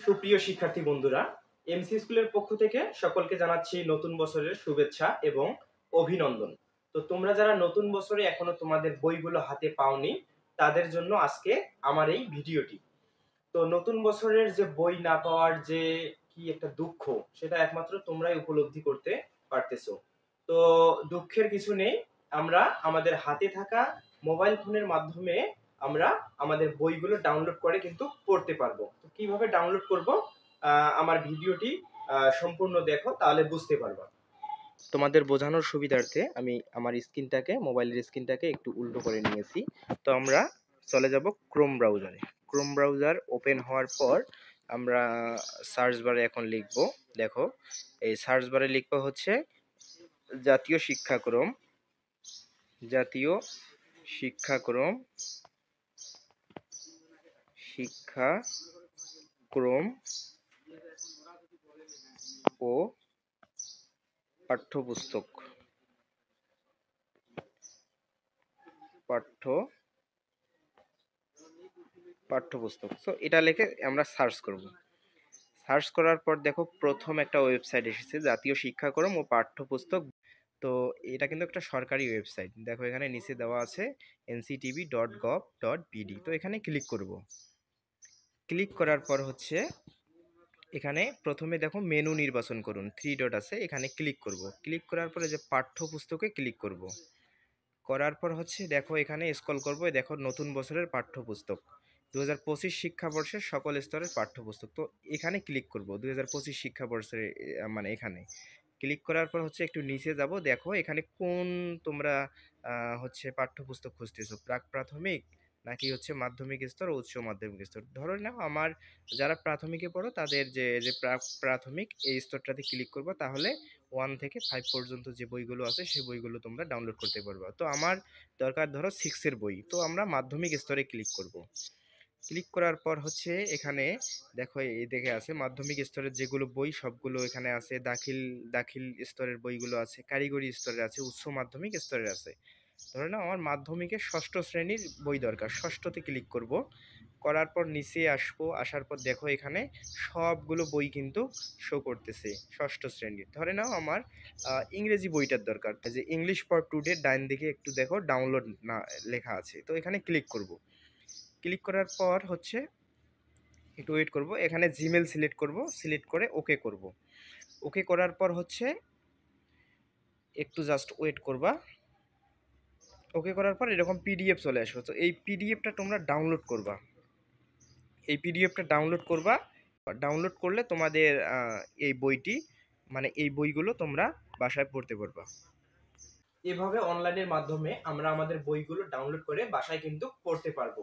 সুপ্রিয় শিক্ষার্থী বন্ধুরা, এমসি স্কুলের পক্ষ থেকে সকলকে জানাচ্ছি নতুন বছরের শুভেচ্ছা এবং অভিনন্দন। তো তোমরা যারা নতুন বছরে এখনো তোমাদের বইগুলো হাতে পাওনি, তাদের জন্য আজকে আমার এই ভিডিওটি। তো নতুন বছরের যে বই না পাওয়ার যে কি একটা দুঃখ, সেটা একমাত্র তোমরাই উপলব্ধি করতে পারতেছো। তো দুঃখের কিছু নেই, আমরা আমাদের হাতে থাকা মোবাইল ফোনের মাধ্যমে আমরা আমাদের বইগুলো ডাউনলোড করে কিন্তু পড়তে পারবো। তো কিভাবে ডাউনলোড করব, আমার ভিডিওটি সম্পূর্ণ দেখো, তাহলে বুঝতে পারবা। তোমাদের বোঝানোর সুবিধার্থে আমি আমার স্ক্রিনটাকে, মোবাইলের স্ক্রিনটাকে একটু উল্টো করে নিয়েছি। তো আমরা চলে যাব ক্রোম ব্রাউজারে। ক্রোম ব্রাউজার ওপেন হওয়ার পর আমরা সার্চ বারে এখন লিখব, দেখো এই সার্চ বারে লিখব হচ্ছে জাতীয় শিক্ষাক্রম, জাতীয় শিক্ষাক্রম, শিক্ষাক্রম ও পাঠ্যপুস্তক, পাঠ্যপুস্তক। সো এটা লিখে আমরা সার্চ করব। সার্চ করার পর দেখো প্রথম একটা ওয়েবসাইট এসেছে, জাতীয় শিক্ষাক্রম ও পাঠ্যপুস্তক। তো এটা কিন্তু একটা সরকারি ওয়েবসাইট। দেখো এখানে নিচে দেওয়া আছে nctv.gov.bd। তো এখানে ক্লিক করব। ক্লিক করার পর হচ্ছে এখানে প্রথমে দেখো মেনু নির্বাচন করুন, 3 ডট আছে, এখানে ক্লিক করব। ক্লিক করার পরে যে পাঠ্যপুস্তকে ক্লিক করব। করার পর হচ্ছে দেখো এখানে স্ক্রল করব, দেখো নতুন বছরের পাঠ্যপুস্তক 2025 শিক্ষাবর্ষের সকল স্তরের পাঠ্যপুস্তক। তো এখানে ক্লিক করব 2025 শিক্ষাবর্ষের, মানে এখানে ক্লিক করার পর হচ্ছে একটু নিচে যাব, দেখো এখানে কোন তোমরা হচ্ছে পাঠ্যপুস্তক খুঁজতেছো, প্রাক প্রাথমিক নাকি হচ্ছে মাধ্যমিক স্তর ও উচ্চ মাধ্যমিক স্তর। ধরো নাও আমার যারা প্রাথমিকে পড়ো তাদের যে যে প্রাথমিক এই স্তরটাতে ক্লিক করবো, তাহলে 1 থেকে 5 পর্যন্ত যে বইগুলো আছে সেই বইগুলো তোমরা ডাউনলোড করতে পারবা। তো আমার দরকার ধরো 6 এর বই, তো আমরা মাধ্যমিক স্তরে ক্লিক করব। ক্লিক করার পর হচ্ছে এখানে দেখো এই দেখে আছে মাধ্যমিক স্তরের যেগুলো বই সবগুলো এখানে আছে, দাখিল দাখিল স্তরের বইগুলো আছে, কারিগরি স্তরের আছে, উচ্চ মাধ্যমিক স্তরের আছে। ধরে নাও আমার মাধ্যমিকের ষষ্ঠ শ্রেণীর বই দরকার, ষষ্ঠতে ক্লিক করব। করার পর নিচে আসবো, আসার পর দেখো এখানে সবগুলো বই কিন্তু শো করতেছে ষষ্ঠ শ্রেণীর। ধরে নাও আমার ইংরেজি বইটার দরকার, যে ইংলিশ ফর টুডে ডাইন দিকে একটু দেখো ডাউনলোড না লেখা আছে, তো এখানে ক্লিক করব। ক্লিক করার পর হচ্ছে একটু ওয়েট করব, এখানে জিমেল সিলেক্ট করব, সিলেক্ট করে ওকে করব। ওকে করার পর হচ্ছে একটু জাস্ট ওয়েট করবা। ওকে করার পর এরকম পিডিএফ চলে আসবে। তো এই পিডিএফটা তোমরা ডাউনলোড করবা, এই পিডিএফটা ডাউনলোড করবা। ডাউনলোড করলে তোমাদের এই বইটি, মানে এই বইগুলো তোমরা বাসায় পড়তে পারবা। এভাবে অনলাইনের মাধ্যমে আমরা আমাদের বইগুলো ডাউনলোড করে বাসায় কিন্তু পড়তে পারবো।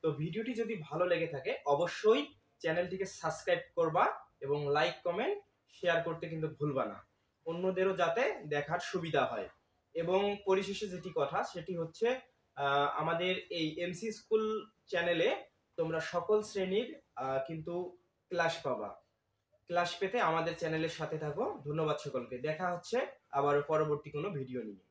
তো ভিডিওটি যদি ভালো লেগে থাকে অবশ্যই চ্যানেলটিকে সাবস্ক্রাইব করবা এবং লাইক কমেন্ট শেয়ার করতে কিন্তু ভুলবা না, অন্যদেরও যাতে দেখার সুবিধা হয়। এবং পরিশেষে যেটি কথা সেটি হচ্ছে আমাদের এই এমসি স্কুল চ্যানেলে তোমরা সকল শ্রেণীর কিন্তু ক্লাস পাবা। ক্লাস পেতে আমাদের চ্যানেলের সাথে থাকো। ধন্যবাদ সকলকে, দেখা হচ্ছে আবার পরবর্তী কোনো ভিডিও নিয়ে।